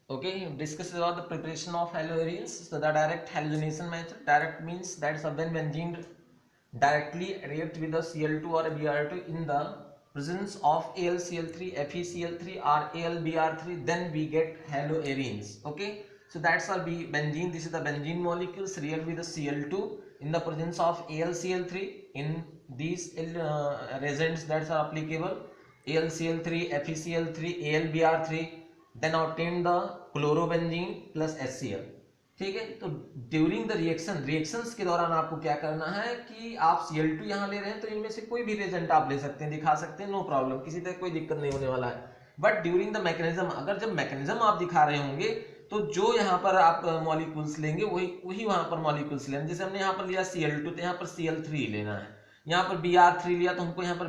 Okay, discuss about the preparation of haloarenes. So the direct halogenation method. Direct means that's when benzene directly react with a Cl2 or a Br2 in the presence of AlCl3, FeCl3 or AlBr3, then we get haloarenes. Okay, so that's our benzene. This is the benzene molecules react with the Cl2 in the presence of AlCl3 in these reagents that are applicable. AlCl3, FeCl3, AlBr3, then obtain the chlorobenzene plus HCl. ठीक है, तो during the reactions के दौरान आपको क्या करना है कि आप Cl2 यहाँ ले रहे हैं तो इनमें से कोई भी रिएजेंट आप ले सकते हैं, दिखा सकते हैं, नो प्रॉब्लम, किसी तरह कोई दिक्कत नहीं होने वाला है. बट ड्यूरिंग द मैकेनिज्म, अगर जब मैकेनिज्म आप दिखा रहे होंगे तो जो यहाँ पर आप मॉलिक्यूल्स लेंगे वही वहां पर मॉलिक्यूल्स लेना. जैसे हमने यहाँ पर लिया Cl2 तो यहाँ पर Cl3 लेना है, यहाँ पर Br3 लिया तो हमको यहाँ पर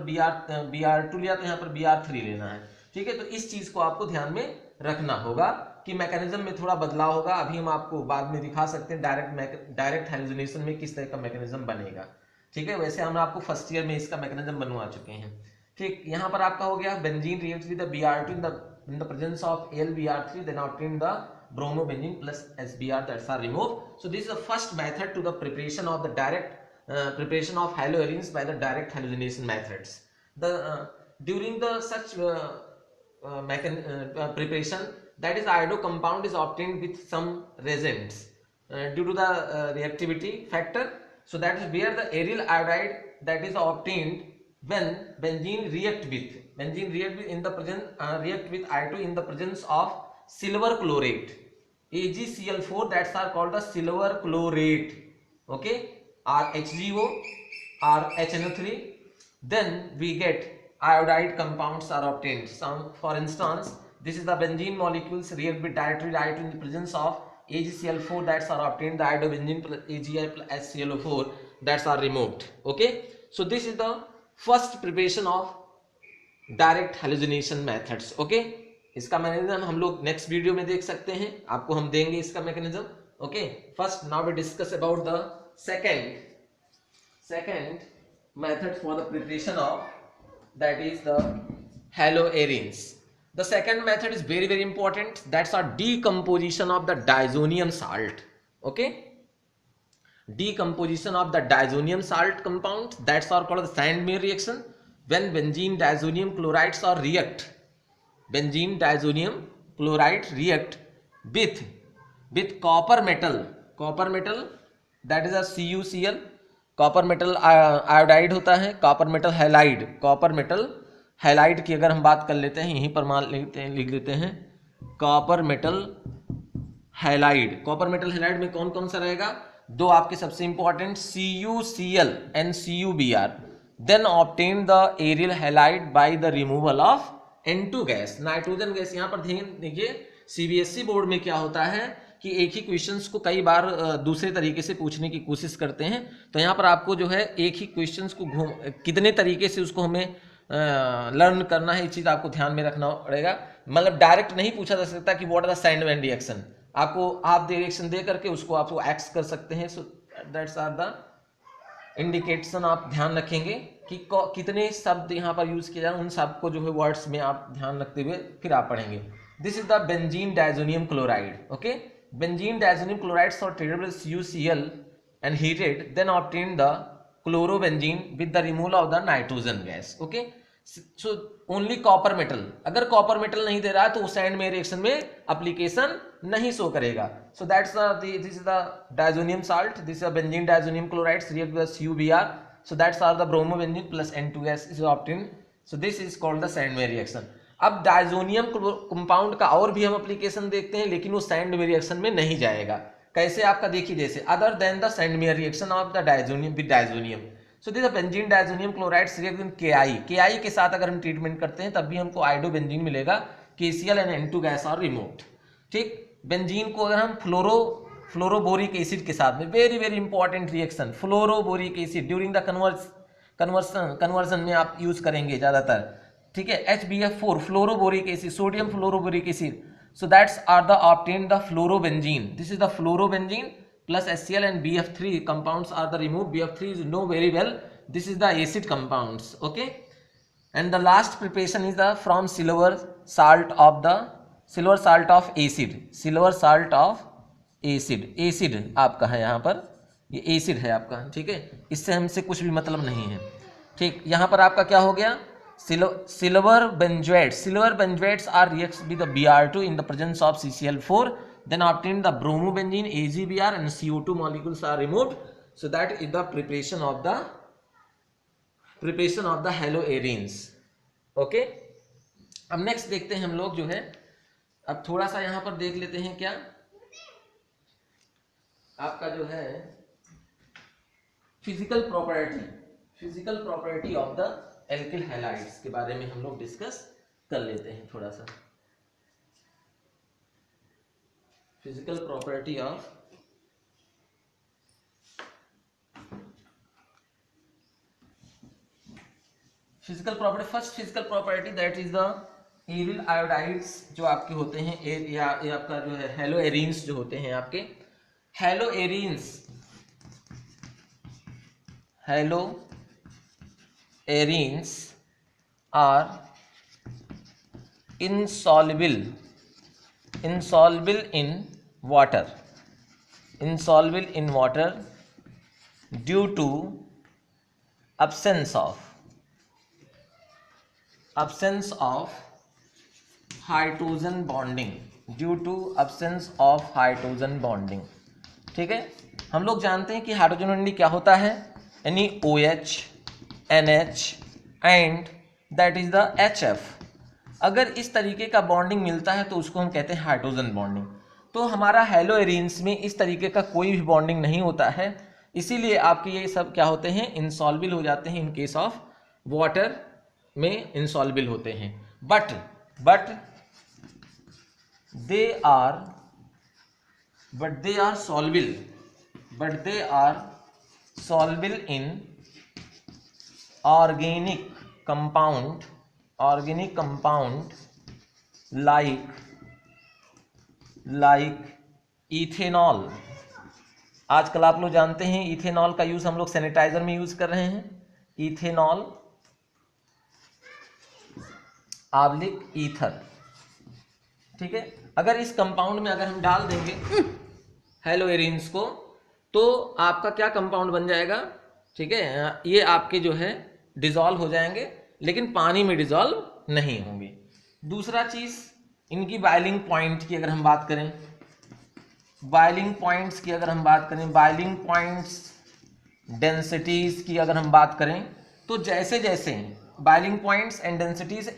Br2 लिया तो यहाँ पर Br3 लेना है. ठीक है, तो इस चीज को आपको ध्यान में रखना होगा कि मैकेनिज्म में थोड़ा बदलाव होगा. अभी हम आपको बाद में दिखा सकते हैं डायरेक्ट हैलोजिनेशन में किस तरह का मैकेनिज्म बनेगा. ठीक है, वैसे हम आपको फर्स्ट ईयर में इसका मैकेनिज्म बनवा चुके हैं. ठीक, यहाँ पर आपका हो गया benzene reacts with the Br2 in the presence of AlBr3, then obtain the bromobenzene plus SBr, that's are removed. So this is the first method to the preparation of the preparation of haloarenes by the direct halogenation methods. During the such preparation, that is iodo compound is obtained with some reagents due to the reactivity factor. So that is where the aryl iodide that is obtained when benzene react in the presence react with I2 in the presence of silver chlorate, AgCl4, that's are called the silver chlorate. Okay, or HgO or HNO3, then we get iodide compounds are obtained. Some, for instance, this is the benzene molecules react with directly with I2 in the presence of AgCl4, that's are obtained the iodobenzene plus AgI plus HClO4, that's are removed. Okay, so this is the first preparation of direct halogenation methods. Okay, इसका mechanism हम लोग next video में देख सकते हैं, आपको हम देंगे इसका mechanism. Okay, first now we discuss about the second method for the preparation of that is the haloarenes. The second method is very very important, that's our decomposition of the diazonium salt. Okay, decomposition of the diazonium salt compound, that's are called the Sandmeyer reaction. When benzene diazonium chlorides or react, benzene diazonium chloride react with copper metal that is a CuCl, copper metal iodide होता है, copper metal halide की अगर हम बात कर लेते हैं, यहीं पर मान लिख लेते हैं कॉपर मेटल हैलाइड में कौन कौन सा रहेगा, दो आपके सबसे important CuCl and CuBr. Then obtain the aryl halide by the removal of N2 gas, nitrogen gas. यहाँ पर ध्यान देखिए, CBSE बोर्ड में क्या होता है कि एक ही क्वेश्चंस को कई बार दूसरे तरीके से पूछने की कोशिश करते हैं. तो यहाँ पर आपको जो है एक ही क्वेश्चंस को कितने तरीके से उसको हमें लर्न करना है, ये चीज़ आपको ध्यान में रखना पड़ेगा. मतलब डायरेक्ट नहीं पूछा जा सकता कि what are the Sandmeyer reaction, आपको आप रिएक्शन दे करके उसको आपको एक्स कर सकते हैं. So that's are the indication. आप ध्यान रखेंगे कि कितने शब्द यहाँ पर यूज किए जाए, उन शब्द को जो है वर्ड्स में आप ध्यान रखते हुए फिर आप पढ़ेंगे. This is the benzene diazonium chloride. Okay, benzene diazonium chloride are treated with CuCl and heated, then obtained the chlorobenzene with the removal of the nitrogen gas. Okay, so only copper metal, अगर copper metal नहीं दे रहा है तो उस and में reaction में application नहीं show करेगा. So that's this is the diazonium salt, this is benzene diazonium chlorides react with CuBr, so that's are the bromobenzene plus N2 gas is obtained. So this is called the Sandmeyer reaction. अब diazonium compound का और भी हम application देखते हैं, लेकिन वो Sandmeyer reaction में नहीं जाएगा. कैसे आपका देखिए, जैसे other than the Sandmeyer reaction of the diazonium with diazonium. So this benzene diazonium chlorides react with KI के साथ अगर हम ट्रीटमेंट करते हैं तब भी हमको आइडोबेंजीन मिलेगा, KCl and N2 gas are removed. ठीक, बेंजीन को अगर हम फ्लोरोबोरिक एसिड के साथ में, very very important reaction, fluoroboric acid during the conversion में आप यूज करेंगे ज्यादातर. ठीक है, HBF4 fluoroboric acid, sodium fluoroboric acid. So that's are the obtained the fluorobenzene. This is the fluorobenzene plus HCl and BF3 compounds are the removed. BF3 is know very well, this is the acid compounds. Okay, and the last preparation is the from silver salt of the silver salt of acid, silver salt of acid, acid आपका है यहाँ पर, ये acid है आपका, ठीक है, इससे हमसे कुछ भी मतलब नहीं है, ठीक। यहाँ पर आपका क्या हो गया, silver benzoates, silver benzoates are reacts with the Br2 in the presence of CCl4, then obtain the bromobenzene AgBr and CO2 molecules are removed, so that is the preparation of the haloarenes, okay. अब next देखते हैं हम लोग जो है, अब थोड़ा सा यहाँ पर देख लेते हैं क्या आपका जो है physical property of the alkyl halides के बारे में हम लोग डिस्कस कर लेते हैं थोड़ा सा। Physical property of first physical property that is the aryl iodides जो आपके होते हैं, ये आपका जो है हेलोएरीन्स जो होते हैं आपके, haloarenes are insoluble in water due to absence of hydrogen bonding, ठीक है। हम लोग जानते हैं कि हाइड्रोजन बॉन्डिंग क्या होता है, यानी OH, NH and that is the HF। अगर इस तरीके का बॉन्डिंग मिलता है तो उसको हम कहते हैं हाइड्रोजन बॉन्डिंग। तो हमारा हेलोएरीन्स में इस तरीके का कोई भी बॉन्डिंग नहीं होता है, इसीलिए आपके ये सब क्या होते हैं, इंसॉल्युबल हो जाते हैं, इन केस ऑफ वाटर में इंसॉल्युबल होते हैं, but they are soluble in organic compound like ethanol. आजकल आप लोग जानते हैं इथेनॉल का यूज हम लोग सैनिटाइजर में यूज कर रहे हैं, इथेनॉल आंवलिक ईथर, ठीक है। अगर इस कंपाउंड में अगर हम डाल देंगे हेलोएरीन्स को तो आपका क्या कंपाउंड बन जाएगा, ठीक है, ये आपके जो है डिजॉल्व हो जाएंगे, लेकिन पानी में डिजॉल्व नहीं होंगे। दूसरा चीज इनकी बॉइलिंग पॉइंट की अगर हम बात करें, बॉइलिंग पॉइंट्स डेंसिटीज की अगर हम बात करें, तो जैसे जैसे boiling points and densities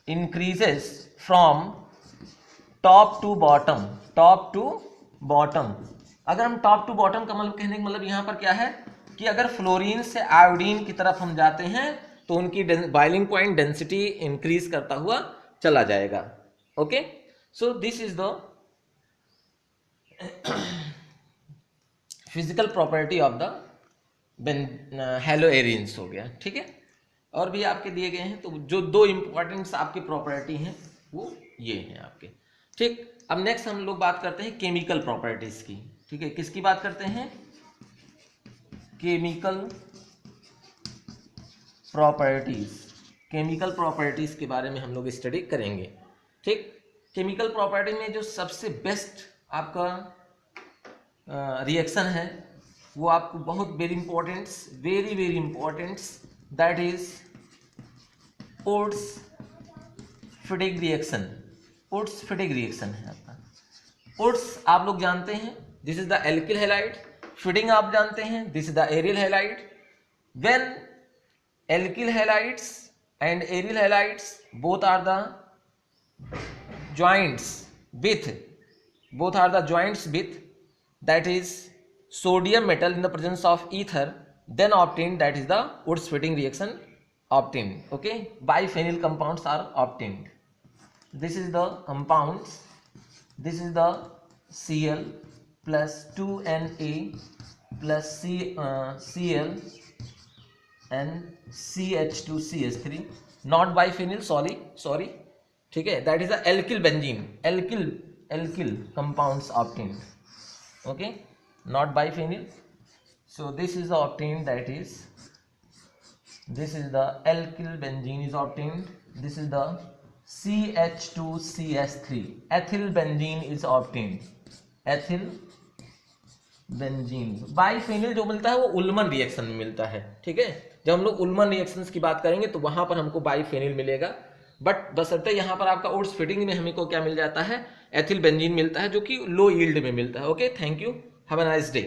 increases from top to bottom. अगर हम टॉप टू बॉटम का मतलब कहने का मतलब यहाँ पर क्या है कि अगर फ्लोरीन से आयोडीन की तरफ हम जाते हैं तो उनकी बॉइलिंग पॉइंट डेंसिटी इंक्रीज करता हुआ चला जाएगा, okay. So this is the physical property of the haloarenes हो गया, ठीक है। और भी आपके दिए गए हैं, तो जो दो इंपॉर्टेंट आपकी प्रॉपर्टी हैं वो ये हैं आपके, ठीक। अब नेक्स्ट हम लोग बात करते हैं केमिकल प्रॉपर्टीज की, ठीक है। किसकी बात करते हैं, केमिकल प्रॉपर्टीज के बारे में हम लोग स्टडी करेंगे, ठीक। केमिकल प्रॉपर्टी में जो सबसे बेस्ट आपका रिएक्शन है वो आपको बहुत very important that is Wurtz Fittig reaction है आपका। ओट्स आप लोग जानते हैं, this is the alkyl halide, Fittig आप जानते हैं, this is the aryl halide. When alkyl halides and aryl halides both are the joints with that is sodium metal in the presence of ether, then obtained, that is the Wurtz-Fitting reaction obtained, okay. Biphenyl compounds are obtained. This is the compounds, this is the Cl plus 2Na plus Cl and CH2CH3, not biphenyl, sorry, ठीक है, that is the alkyl benzene, alkyl compounds obtained, okay, not biphenyl. So this is the obtained, that is this is the alkyl benzene is obtained, this is the CH2CS3 ethyl benzene is obtained, ethyl benzene. Biphenyl जो मिलता है वो Ullman reaction में मिलता है, ठीक है। जब हम लोग उल्मन रिएक्शंस की बात करेंगे तो वहां पर हमको बाइफेनिल मिलेगा, बट बशर्ते यहाँ पर आपका ओट्स फिटिंग में हमको क्या मिल जाता है, एथिल बेंजीन मिलता है, जो कि लो यील्ड में मिलता है। Okay, thank you, have a nice day.